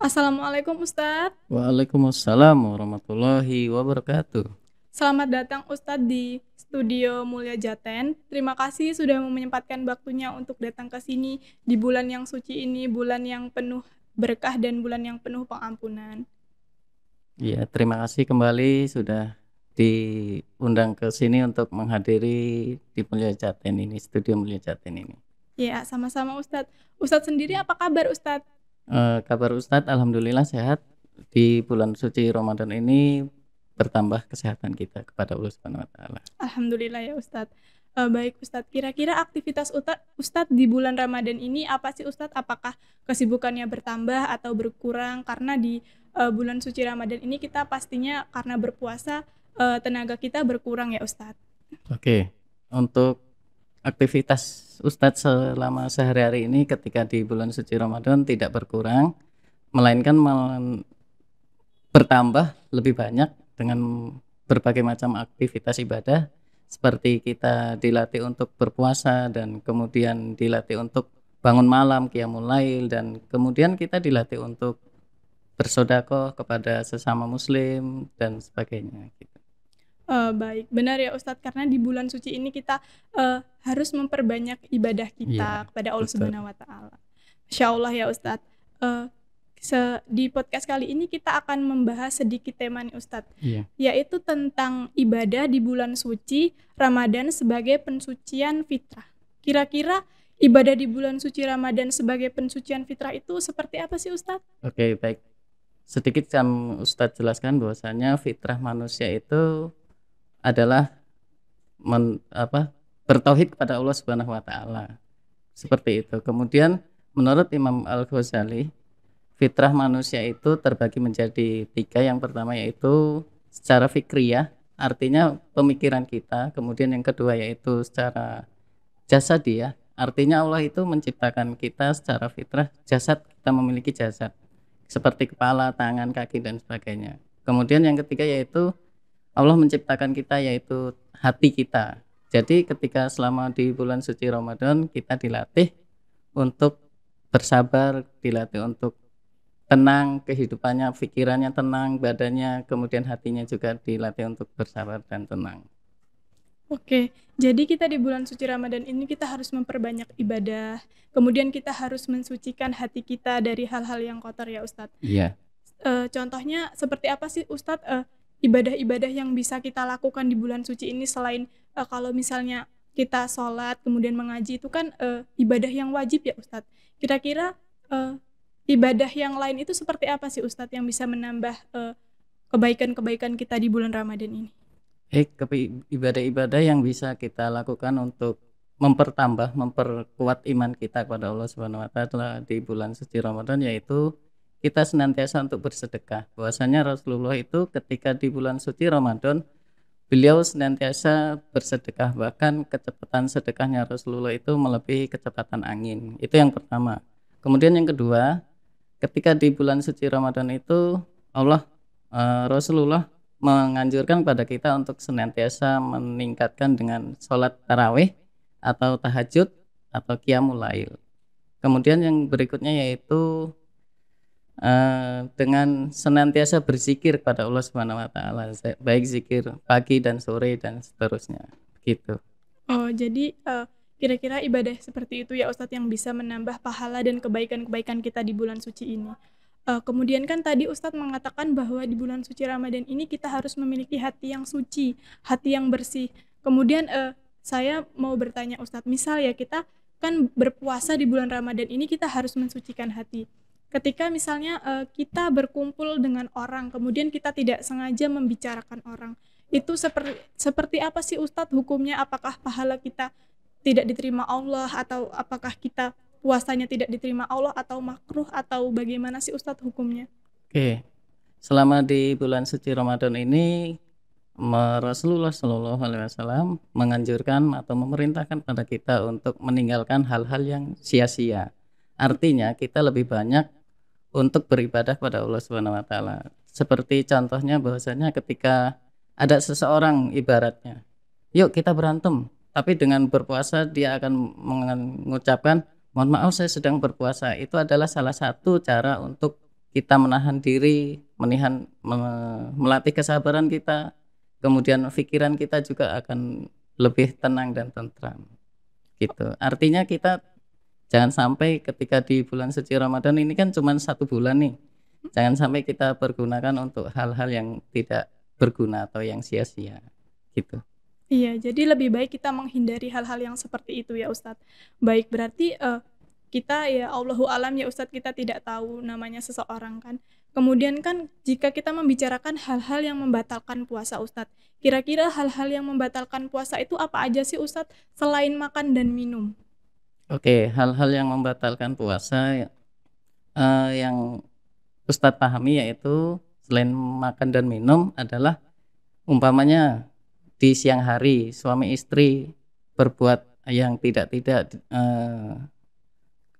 Assalamualaikum Ustadz. Waalaikumsalam warahmatullahi wabarakatuh. Selamat datang Ustadz di Studio Mulia Jaten. Terima kasih sudah menyempatkan waktunya untuk datang ke sini di bulan yang suci ini, bulan yang penuh berkah dan bulan yang penuh pengampunan. Ya, terima kasih kembali sudah diundang ke sini untuk menghadiri di Mulia Jaten ini, Studio Mulia Jaten ini. Ya, sama-sama Ustadz. Ustadz sendiri apa kabar Ustadz? Kabar Ustadz, alhamdulillah sehat. Di bulan suci Ramadan ini bertambah kesehatan kita kepada Allah Subhanahu wa taala. Alhamdulillah ya Ustadz. Baik Ustadz, kira-kira aktivitas Ustadz di bulan Ramadan ini apa sih Ustadz? Apakah kesibukannya bertambah atau berkurang? Karena di bulan suci Ramadan ini kita pastinya karena berpuasa tenaga kita berkurang ya Ustadz. Oke, untuk aktivitas Ustadz selama sehari-hari ini ketika di bulan suci Ramadan tidak berkurang, melainkan bertambah lebih banyak dengan berbagai macam aktivitas ibadah, seperti kita dilatih untuk berpuasa dan kemudian dilatih untuk bangun malam, qiyamul lail, dan kemudian kita dilatih untuk bersedekah kepada sesama muslim dan sebagainya gitu. Baik, benar ya Ustadz, karena di bulan suci ini kita harus memperbanyak ibadah kita Iya, kepada Allah betul. Subhanahu wa taala. Masya Allah ya Ustadz. Di podcast kali ini kita akan membahas sedikit tema nih Ustadz, Iya. yaitu tentang ibadah di bulan suci Ramadan sebagai pensucian fitrah. Kira-kira ibadah di bulan suci Ramadan sebagai pensucian fitrah itu seperti apa sih Ustadz? Oke, baik. Sedikit Ustadz jelaskan bahwasanya fitrah manusia itu adalah bertauhid kepada Allah Subhanahu wa taala. Seperti itu. Kemudian menurut Imam Al-Ghazali, fitrah manusia itu terbagi menjadi tiga. Yang pertama yaitu secara fikriyah, artinya pemikiran kita. Kemudian yang kedua yaitu secara jasadiyah, artinya Allah itu menciptakan kita secara fitrah, jasad, kita memiliki jasad seperti kepala, tangan, kaki dan sebagainya. Kemudian yang ketiga yaitu Allah menciptakan kita yaitu hati kita. Jadi ketika selama di bulan suci Ramadan kita dilatih untuk bersabar, dilatih untuk tenang, kehidupannya, pikirannya tenang, badannya, kemudian hatinya juga dilatih untuk bersabar dan tenang. Oke, jadi kita di bulan suci Ramadan ini kita harus memperbanyak ibadah, kemudian kita harus mensucikan hati kita dari hal-hal yang kotor ya Ustadz. Iya. Contohnya seperti apa sih Ustadz ibadah-ibadah yang bisa kita lakukan di bulan suci ini selain kalau misalnya kita sholat kemudian mengaji itu kan ibadah yang wajib ya Ustadz. Kira-kira ibadah yang lain itu seperti apa sih Ustadz yang bisa menambah kebaikan-kebaikan kita di bulan Ramadan ini? Ibadah-ibadah yang bisa kita lakukan untuk memperkuat iman kita kepada Allah Subhanahu wa taala di bulan suci Ramadan yaitu kita senantiasa untuk bersedekah. Bahwasanya Rasulullah itu ketika di bulan suci Ramadan beliau senantiasa bersedekah, bahkan kecepatan sedekahnya Rasulullah itu melebihi kecepatan angin. Itu yang pertama. Kemudian yang kedua, ketika di bulan suci Ramadan itu Rasulullah menganjurkan pada kita untuk senantiasa meningkatkan dengan sholat tarawih atau tahajud atau qiyamul lail. Kemudian yang berikutnya yaitu dengan senantiasa berzikir kepada Allah Subhanahu wa taala, baik zikir pagi dan sore dan seterusnya gitu. Oh, jadi kira-kira ibadah seperti itu ya Ustadz yang bisa menambah pahala dan kebaikan-kebaikan kita di bulan suci ini. Kemudian kan tadi Ustadz mengatakan bahwa di bulan suci Ramadan ini kita harus memiliki hati yang suci, hati yang bersih. Kemudian saya mau bertanya Ustadz, misal ya kita kan berpuasa di bulan Ramadan ini kita harus mensucikan hati. Ketika misalnya kita berkumpul dengan orang, kemudian kita tidak sengaja membicarakan orang, itu seperti apa sih Ustadz hukumnya? Apakah pahala kita tidak diterima Allah atau apakah kita puasanya tidak diterima Allah atau makruh atau bagaimana sih Ustadz hukumnya? Oke. Selama di bulan suci Ramadan ini Rasulullah Shallallahu Alaihi Wasallam menganjurkan atau memerintahkan pada kita untuk meninggalkan hal-hal yang sia-sia. Artinya kita lebih banyak untuk beribadah pada Allah Subhanahu wa taala. Seperti contohnya bahwasanya ketika ada seseorang ibaratnya, yuk kita berantem, tapi dengan berpuasa dia akan mengucapkan, mohon maaf saya sedang berpuasa. Itu adalah salah satu cara untuk kita menahan diri, melatih kesabaran kita, kemudian pikiran kita juga akan lebih tenang dan tentram gitu. Artinya kita jangan sampai ketika di bulan suci Ramadan ini kan cuma 1 bulan nih, jangan sampai kita pergunakan untuk hal-hal yang tidak berguna atau yang sia-sia gitu. Iya, jadi lebih baik kita menghindari hal-hal yang seperti itu ya Ustadz. Baik, berarti kita ya Allahu alam ya Ustadz, kita tidak tahu namanya seseorang kan. Kemudian kan jika kita membicarakan hal-hal yang membatalkan puasa Ustadz, kira-kira hal-hal yang membatalkan puasa itu apa aja sih Ustadz selain makan dan minum? Oke, hal-hal yang membatalkan puasa yang Ustadz pahami yaitu selain makan dan minum adalah umpamanya di siang hari suami istri berbuat yang tidak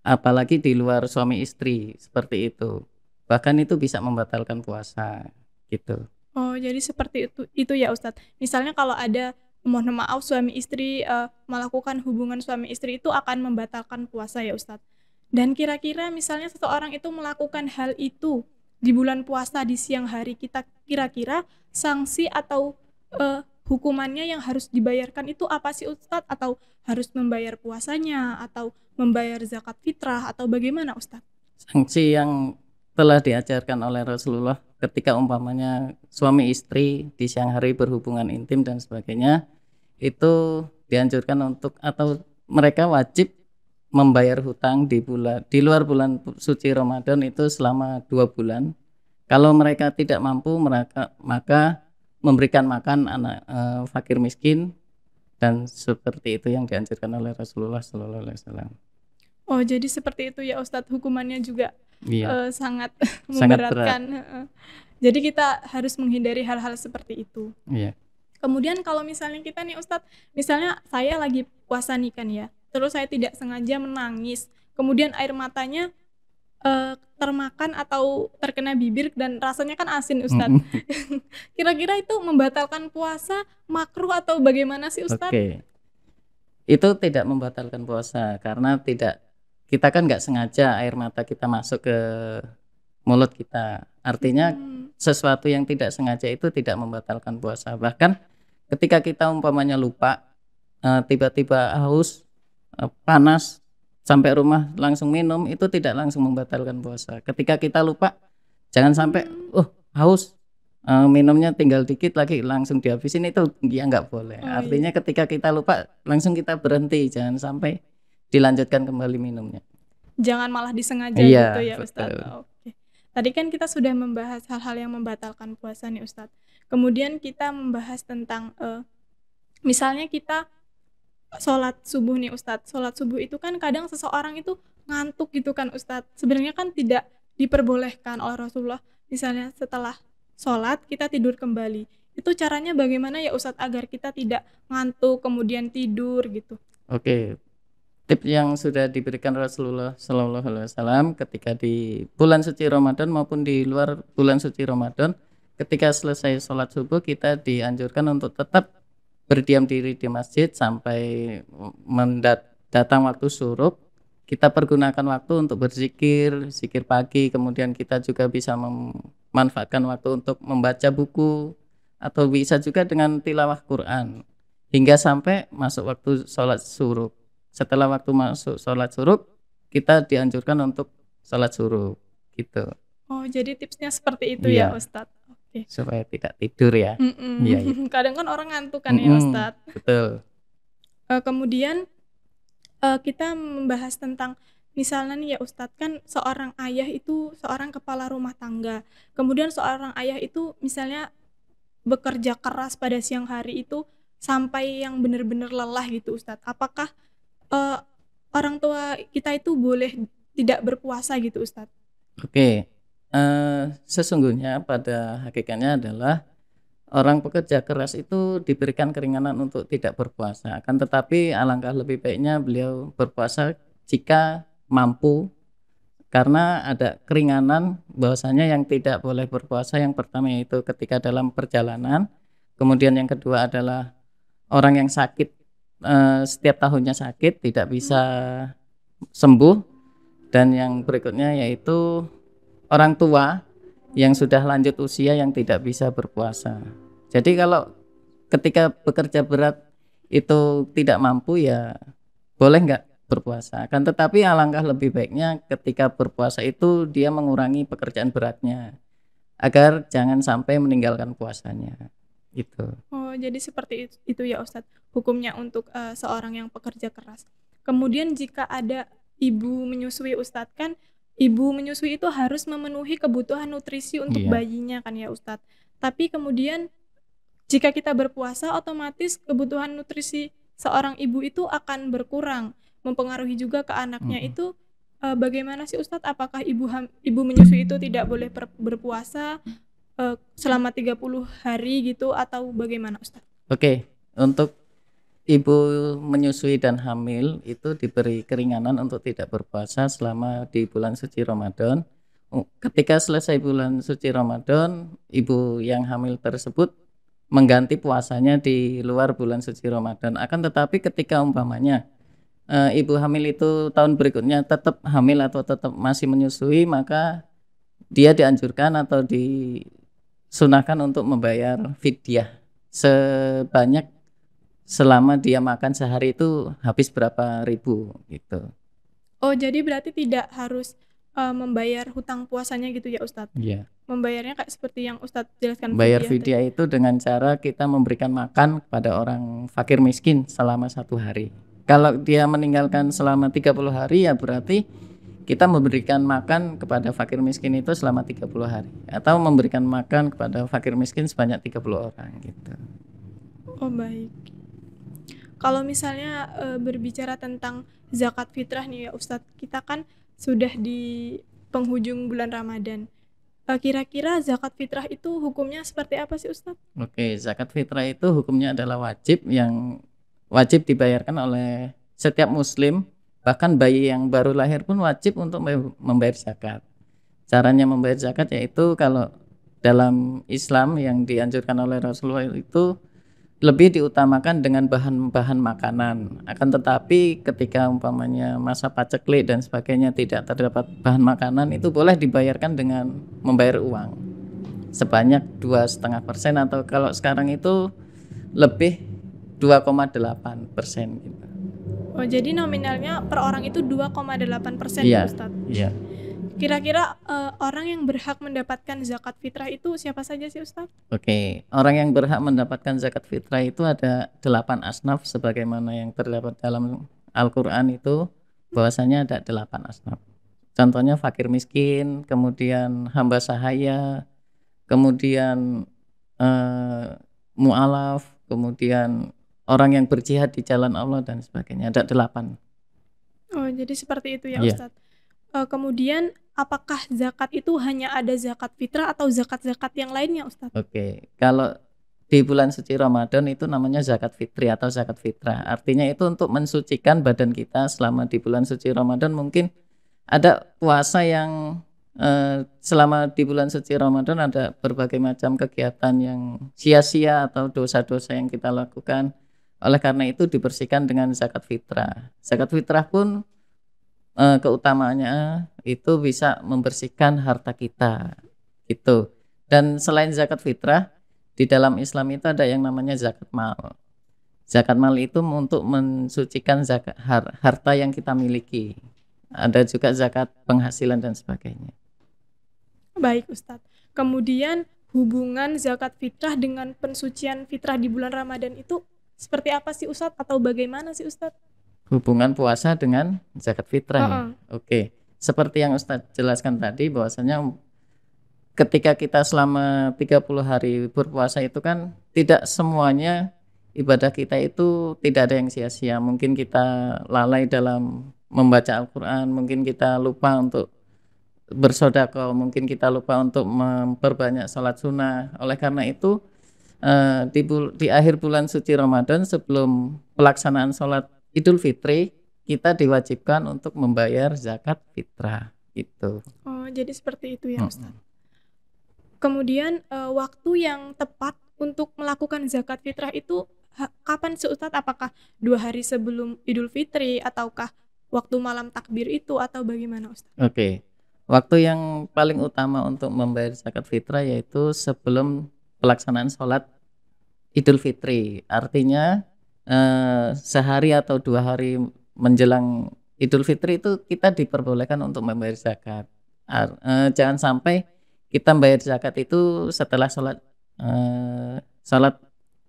apalagi di luar suami istri seperti itu, bahkan itu bisa membatalkan puasa gitu. Oh, jadi seperti itu ya Ustadz. Misalnya kalau ada, mohon maaf, suami istri melakukan hubungan suami istri itu akan membatalkan puasa ya Ustadz. Dan kira-kira misalnya seseorang itu melakukan hal itu di bulan puasa di siang hari, kita kira-kira sanksi atau hukumannya yang harus dibayarkan itu apa sih Ustadz? Atau harus membayar puasanya, atau membayar zakat fitrah, atau bagaimana Ustadz? Sanksi yang telah diajarkan oleh Rasulullah ketika umpamanya suami istri di siang hari berhubungan intim dan sebagainya, itu dianjurkan untuk atau mereka wajib membayar hutang di luar bulan suci Ramadan itu selama 2 bulan. Kalau mereka tidak mampu, maka memberikan makan anak fakir miskin, dan seperti itu yang dianjurkan oleh Rasulullah Sallallahu Alaihi Wasallam. Oh, jadi seperti itu ya Ustadz, hukumannya juga Iya, sangat sangat berat. memberatkan. Jadi kita harus menghindari hal-hal seperti itu. Iya. Kemudian kalau misalnya kita nih Ustadz, misalnya saya lagi puasa nih kan ya, terus saya tidak sengaja menangis, kemudian air matanya termakan atau terkena bibir dan rasanya kan asin Ustadz. Kira-kira itu membatalkan puasa, makruh atau bagaimana sih Ustadz? Oke, itu tidak membatalkan puasa karena kita kan nggak sengaja air mata kita masuk ke mulut kita. Artinya sesuatu yang tidak sengaja itu tidak membatalkan puasa. Bahkan ketika kita umpamanya lupa, tiba-tiba haus, panas, sampai rumah langsung minum, itu tidak langsung membatalkan puasa. Ketika kita lupa, jangan sampai haus, minumnya tinggal dikit lagi langsung dihabisin, itu ya nggak boleh. Artinya ketika kita lupa langsung kita berhenti, jangan sampai dilanjutkan kembali minumnya. Jangan malah disengaja Iya, gitu ya Ustadz. Oke. Tadi kan kita sudah membahas hal-hal yang membatalkan puasa nih Ustadz. Kemudian kita membahas tentang misalnya kita sholat subuh nih Ustadz. Sholat subuh itu kan kadang seseorang itu ngantuk gitu kan Ustadz. Sebenarnya kan tidak diperbolehkan oleh Rasulullah. Misalnya setelah sholat kita tidur kembali. Itu caranya bagaimana ya Ustadz agar kita tidak ngantuk kemudian tidur gitu? Oke. Tips yang sudah diberikan Rasulullah Sallallahu Alaihi Wasallam ketika di bulan suci Ramadan maupun di luar bulan suci Ramadan, ketika selesai sholat subuh kita dianjurkan untuk tetap berdiam diri di masjid sampai datang waktu syuruk. Kita pergunakan waktu untuk berzikir, zikir pagi, kemudian kita juga bisa memanfaatkan waktu untuk membaca buku atau bisa juga dengan tilawah Quran hingga sampai masuk waktu sholat syuruk. Setelah waktu masuk sholat syuruk, kita dianjurkan untuk sholat syuruk gitu. Oh, jadi tipsnya seperti itu ya Ustadz. Oke. Supaya tidak tidur ya. Iya. Kadang kan orang ngantuk kan ya Ustadz. Betul. Kemudian kita membahas tentang misalnya nih ya Ustadz, kan seorang ayah itu seorang kepala rumah tangga. Kemudian seorang ayah itu misalnya bekerja keras pada siang hari itu sampai yang benar-benar lelah gitu Ustadz. Apakah orang tua kita itu boleh tidak berpuasa gitu Ustadz? Oke, sesungguhnya pada hakikatnya adalah orang pekerja keras itu diberikan keringanan untuk tidak berpuasa. Akan tetapi alangkah lebih baiknya beliau berpuasa jika mampu, karena ada keringanan bahwasanya yang tidak boleh berpuasa yang pertama yaitu ketika dalam perjalanan, kemudian yang kedua adalah orang yang sakit, setiap tahunnya sakit tidak bisa sembuh, dan yang berikutnya yaitu orang tua yang sudah lanjut usia yang tidak bisa berpuasa. Jadi kalau ketika bekerja berat itu tidak mampu, ya boleh nggak berpuasa. Akan tetapi alangkah lebih baiknya ketika berpuasa itu dia mengurangi pekerjaan beratnya agar jangan sampai meninggalkan puasanya. Gitu. Oh, jadi seperti itu ya Ustadz, hukumnya untuk seorang yang pekerja keras. Kemudian jika ada ibu menyusui Ustadz, kan ibu menyusui itu harus memenuhi kebutuhan nutrisi untuk Iya. bayinya kan ya Ustadz. Tapi kemudian jika kita berpuasa, otomatis kebutuhan nutrisi seorang ibu itu akan berkurang, mempengaruhi juga ke anaknya. Mm-mm. Itu bagaimana sih Ustadz? Apakah ibu menyusui itu tidak boleh berpuasa selama 30 hari gitu atau bagaimana Ustadz? Oke, untuk ibu menyusui dan hamil itu diberi keringanan untuk tidak berpuasa selama di bulan suci Ramadan. Ketika selesai bulan suci Ramadan, ibu yang hamil tersebut mengganti puasanya di luar bulan suci Ramadan. Akan tetapi ketika umpamanya ibu hamil itu tahun berikutnya tetap hamil atau tetap masih menyusui, maka dia dianjurkan atau disunahkan untuk membayar fidyah sebanyak selama dia makan sehari itu habis berapa ribu gitu. Oh, jadi berarti tidak harus membayar hutang puasanya gitu ya Ustadz? Iya. Membayarnya kayak seperti yang Ustadz jelaskan Bayar fidyah tadi. fidyah itu dengan cara kita memberikan makan kepada orang fakir miskin selama 1 hari. Kalau dia meninggalkan selama 30 hari, ya berarti kita memberikan makan kepada fakir miskin itu selama 30 hari. Atau memberikan makan kepada fakir miskin sebanyak 30 orang gitu. Oh, baik. Kalau misalnya berbicara tentang zakat fitrah nih ya Ustadz, kita kan sudah di penghujung bulan Ramadan. Kira-kira zakat fitrah itu hukumnya seperti apa sih Ustadz? Oke, zakat fitrah itu hukumnya adalah wajib yang wajib dibayarkan oleh setiap muslim, bahkan bayi yang baru lahir pun wajib untuk membayar zakat. Caranya membayar zakat yaitu kalau dalam Islam yang dianjurkan oleh Rasulullah itu lebih diutamakan dengan bahan-bahan makanan. Akan tetapi ketika umpamanya masa paceklik dan sebagainya tidak terdapat bahan makanan, itu boleh dibayarkan dengan membayar uang sebanyak 2,5% atau kalau sekarang itu lebih 2,8% gitu. Oh, jadi nominalnya per orang itu 2,8% ya Iya, Ustadz? iya. Kira-kira orang yang berhak mendapatkan zakat fitrah itu siapa saja sih Ustadz? Oke, orang yang berhak mendapatkan zakat fitrah itu ada 8 asnaf sebagaimana yang terdapat dalam Al-Quran itu, bahwasanya ada 8 asnaf. Contohnya fakir miskin, kemudian hamba sahaya, kemudian mu'alaf, kemudian orang yang berjihad di jalan Allah dan sebagainya. Ada 8. Oh, jadi seperti itu ya Iya. Ustadz. Kemudian apakah zakat itu hanya ada zakat fitrah atau zakat-zakat yang lainnya Ustadz? Oke, kalau di bulan suci Ramadan itu namanya zakat fitri atau zakat fitrah. Artinya itu untuk mensucikan badan kita selama di bulan suci Ramadan. Mungkin ada puasa yang selama di bulan suci Ramadan ada berbagai macam kegiatan yang sia-sia atau dosa-dosa yang kita lakukan. Oleh karena itu dibersihkan dengan zakat fitrah. Zakat fitrah pun keutamaannya itu bisa membersihkan harta kita gitu. Dan selain zakat fitrah, di dalam Islam itu ada yang namanya zakat mal. Zakat mal itu untuk mensucikan zakat harta yang kita miliki. Ada juga zakat penghasilan dan sebagainya. Baik Ustadz. Kemudian hubungan zakat fitrah dengan pensucian fitrah di bulan Ramadan itu seperti apa sih Ustadz atau bagaimana sih Ustadz? Hubungan puasa dengan zakat fitrah ya. Oke. Seperti yang Ustadz jelaskan tadi bahwasanya ketika kita selama 30 hari berpuasa itu kan tidak semuanya ibadah kita itu tidak ada yang sia-sia. Mungkin kita lalai dalam membaca Al-Quran, mungkin kita lupa untuk bersedekah, mungkin kita lupa untuk memperbanyak salat sunnah. Oleh karena itu di akhir bulan suci Ramadan sebelum pelaksanaan salat Idul Fitri kita diwajibkan untuk membayar zakat fitrah gitu. Oh, jadi seperti itu ya Ustadz. Kemudian waktu yang tepat untuk melakukan zakat fitrah itu kapan sih Ustadz? Apakah 2 hari sebelum Idul Fitri ataukah waktu malam takbir itu atau bagaimana Ustadz? Oke. Waktu yang paling utama untuk membayar zakat fitrah yaitu sebelum pelaksanaan sholat Idul Fitri. Artinya sehari atau 2 hari menjelang Idul Fitri itu kita diperbolehkan untuk membayar zakat. Jangan sampai kita membayar zakat itu setelah sholat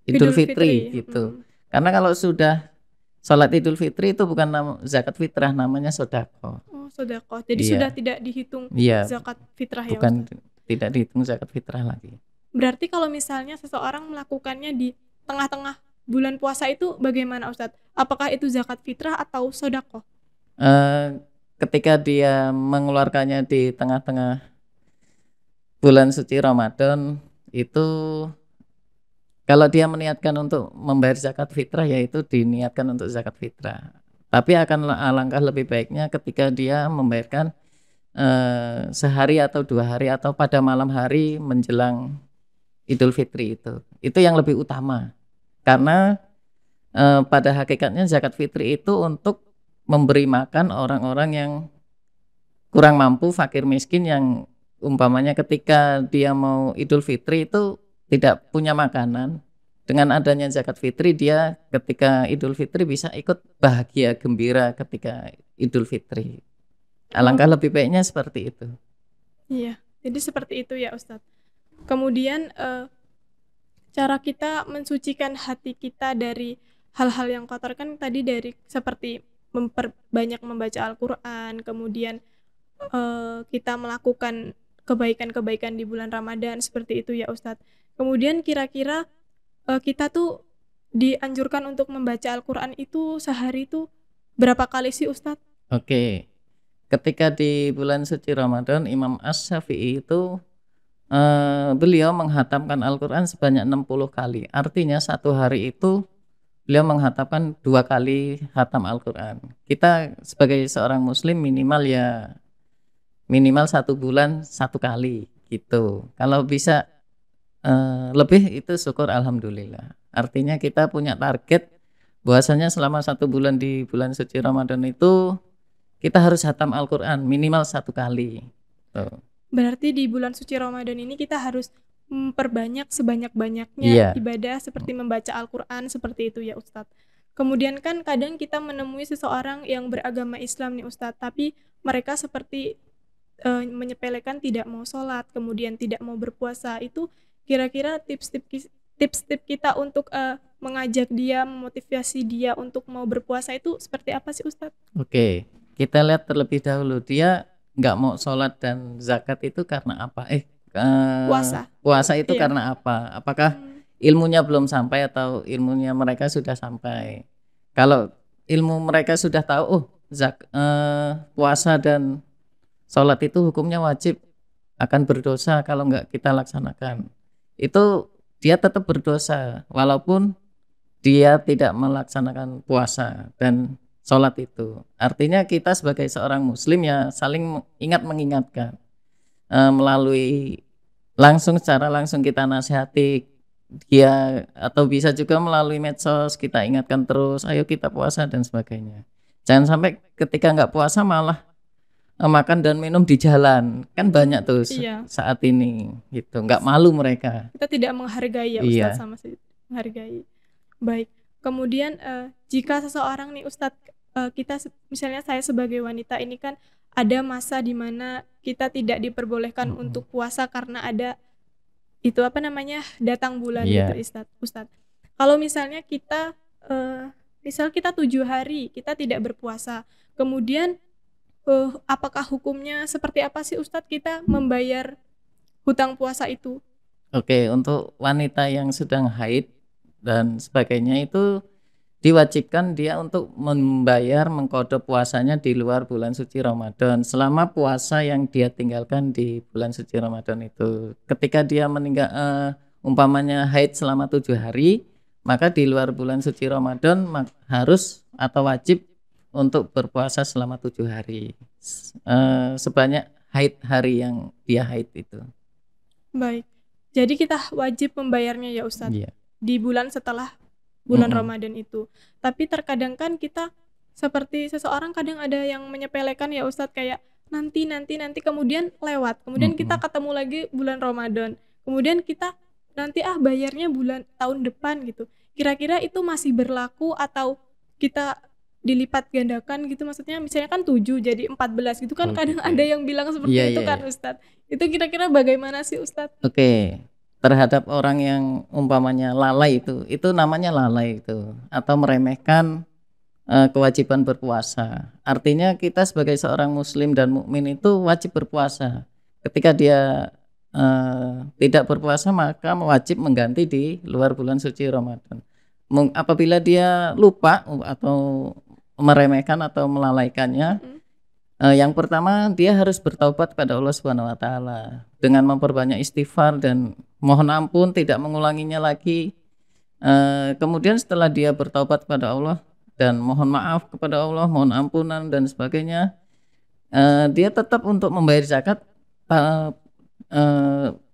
Idul Idul Fitri Fitri. gitu. Karena kalau sudah sholat Idul Fitri itu bukan zakat fitrah, namanya sodako. Oh, sedekah. Jadi sudah Iya, tidak dihitung iya, zakat fitrah ya bukan Ustadz. tidak dihitung zakat fitrah lagi. Berarti kalau misalnya seseorang melakukannya di tengah-tengah bulan puasa itu bagaimana Ustadz? Apakah itu zakat fitrah atau sedekah? Eh, Ketika dia mengeluarkannya di tengah-tengah bulan suci Ramadan itu, kalau dia meniatkan untuk membayar zakat fitrah yaitu diniatkan untuk zakat fitrah. Tapi akan alangkah lebih baiknya ketika dia membayarkan sehari atau 2 hari atau pada malam hari menjelang Idul Fitri itu. Itu yang lebih utama. Karena pada hakikatnya zakat fitri itu untuk memberi makan orang-orang yang kurang mampu, fakir miskin, yang umpamanya ketika dia mau Idul Fitri itu tidak punya makanan. Dengan adanya zakat fitri, dia ketika Idul Fitri bisa ikut bahagia gembira ketika Idul Fitri. Alangkah Oh, lebih baiknya seperti itu. iya. Jadi seperti itu ya Ustadz. Kemudian cara kita mensucikan hati kita dari hal-hal yang kotor kan tadi dari seperti memperbanyak membaca Al-Quran, kemudian kita melakukan kebaikan-kebaikan di bulan Ramadan seperti itu ya Ustadz. Kemudian kira-kira kita tuh dianjurkan untuk membaca Al-Quran itu sehari itu berapa kali sih Ustadz? Oke, ketika di bulan suci Ramadan, Imam Asy-Syafi'i itu beliau menghatamkan Al-Quran sebanyak 60 kali. Artinya satu hari itu beliau menghatamkan 2 kali hatam Al-Quran. Kita sebagai seorang muslim minimal 1 bulan 1 kali gitu. Kalau bisa lebih itu syukur alhamdulillah. Artinya kita punya target bahwasanya selama 1 bulan di bulan suci Ramadan itu kita harus hatam Al-Quran minimal 1 kali. Tuh. Berarti di bulan suci Ramadan ini kita harus memperbanyak sebanyak-banyaknya Iya, ibadah seperti membaca Al-Quran seperti itu ya Ustadz. Kemudian kan kadang kita menemui seseorang yang beragama Islam nih Ustadz, tapi mereka seperti menyepelekan tidak mau sholat, kemudian tidak mau berpuasa. Itu kira-kira tips-tips kita untuk mengajak dia, memotivasi dia untuk mau berpuasa itu seperti apa sih Ustadz? oke. Kita lihat terlebih dahulu dia nggak mau sholat dan zakat itu karena apa? Puasa. Puasa itu Iya. karena apa? Apakah ilmunya belum sampai atau ilmunya mereka sudah sampai? Kalau ilmu mereka sudah tahu, oh puasa dan sholat itu hukumnya wajib, akan berdosa kalau nggak kita laksanakan. Itu dia tetap berdosa walaupun dia tidak melaksanakan puasa dan sholat itu. Artinya kita sebagai seorang muslim ya saling ingat mengingatkan, melalui secara langsung kita nasihati dia, atau bisa juga melalui medsos kita ingatkan terus, ayo kita puasa dan sebagainya. Jangan sampai ketika nggak puasa malah makan dan minum di jalan, kan banyak tuh Iya. saat ini gitu, nggak malu mereka. Kita tidak menghargai ya Ustadz Iya, sama sekali menghargai. Baik. Kemudian jika seseorang nih Ustadz, kita misalnya saya sebagai wanita ini kan ada masa di mana kita tidak diperbolehkan untuk puasa karena ada itu apa namanya datang bulan gitu iya. Ustadz. Kalau misalnya kita misal kita 7 hari kita tidak berpuasa, kemudian apakah hukumnya seperti apa sih Ustadz kita membayar hutang puasa itu? Oke, untuk wanita yang sedang haid dan sebagainya itu diwajibkan dia untuk membayar mengkodok puasanya di luar bulan suci Ramadan selama puasa yang dia tinggalkan di bulan suci Ramadan itu. Ketika dia meninggal, umpamanya haid selama 7 hari, maka di luar bulan suci Ramadan harus atau wajib untuk berpuasa selama 7 hari, sebanyak haid hari yang dia haid itu. Baik. Jadi kita wajib membayarnya ya Ustadz Iya. di bulan setelah bulan Mm-mm. Ramadan itu. Tapi terkadang kan kita seperti seseorang kadang ada yang menyepelekan ya Ustadz kayak nanti kemudian lewat. Kemudian kita ketemu lagi bulan Ramadan. Kemudian kita nanti bayarnya tahun depan gitu. Kira-kira itu masih berlaku atau kita dilipat gandakan gitu, maksudnya misalnya kan 7 jadi 14 gitu kan, kadang ada yang bilang seperti itu kan Ustadz. Itu kira-kira bagaimana sih Ustadz? Oke. Terhadap orang yang umpamanya lalai itu namanya lalai itu, atau meremehkan kewajiban berpuasa. Artinya kita sebagai seorang muslim dan mukmin itu wajib berpuasa. Ketika dia tidak berpuasa maka wajib mengganti di luar bulan suci Ramadan. Apabila dia lupa atau meremehkan atau melalaikannya, yang pertama dia harus bertaubat kepada Allah Subhanahu wa taala dengan memperbanyak istighfar dan mohon ampun, tidak mengulanginya lagi. Kemudian setelah dia bertaubat kepada Allah dan mohon maaf kepada Allah, mohon ampunan dan sebagainya, dia tetap untuk membayar zakat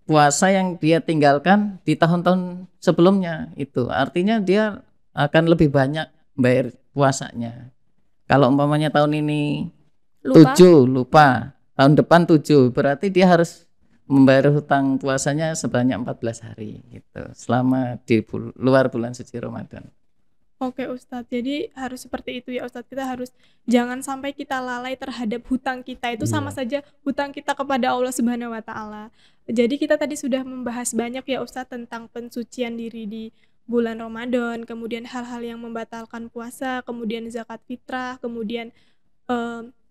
puasa yang dia tinggalkan di tahun-tahun sebelumnya itu. Artinya dia akan lebih banyak bayar puasanya. Kalau umpamanya tahun ini 7 lupa, tahun depan 7, berarti dia harus membayar hutang puasanya sebanyak 14 hari gitu, selama di luar bulan suci Ramadan. Oke Ustadz, jadi harus seperti itu ya Ustadz. Kita harus jangan sampai kita lalai terhadap hutang kita. Itu sama saja hutang kita kepada Allah Subhanahu wa taala. Jadi kita tadi sudah membahas banyak ya Ustadz tentang pensucian diri di bulan Ramadan, kemudian hal-hal yang membatalkan puasa, kemudian zakat fitrah, kemudian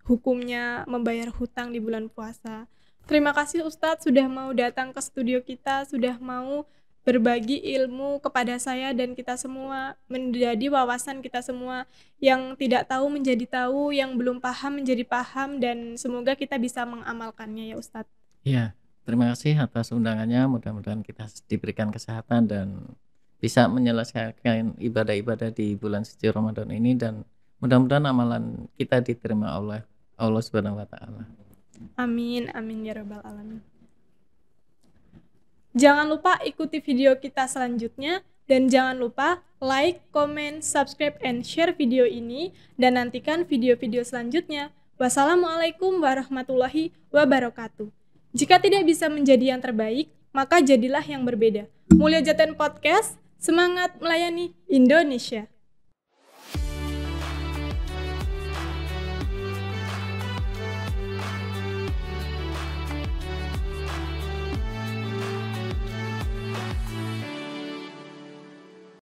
hukumnya membayar hutang di bulan puasa. Terima kasih Ustadz sudah mau datang ke studio kita, sudah mau berbagi ilmu kepada saya dan kita semua, menjadi wawasan kita semua, yang tidak tahu menjadi tahu, yang belum paham menjadi paham, dan semoga kita bisa mengamalkannya ya Ustadz. Ya, terima kasih atas undangannya. Mudah-mudahan kita diberikan kesehatan dan bisa menyelesaikan ibadah-ibadah di bulan suci Ramadan ini, dan mudah-mudahan amalan kita diterima oleh Allah Subhanahu wa taala. Amin, amin ya rabbal alamin. Jangan lupa ikuti video kita selanjutnya, dan jangan lupa like, comment, subscribe, and share video ini, dan nantikan video-video selanjutnya. Wassalamualaikum warahmatullahi wabarakatuh. Jika tidak bisa menjadi yang terbaik, maka jadilah yang berbeda. Mulia Jaten Podcast, semangat melayani Indonesia.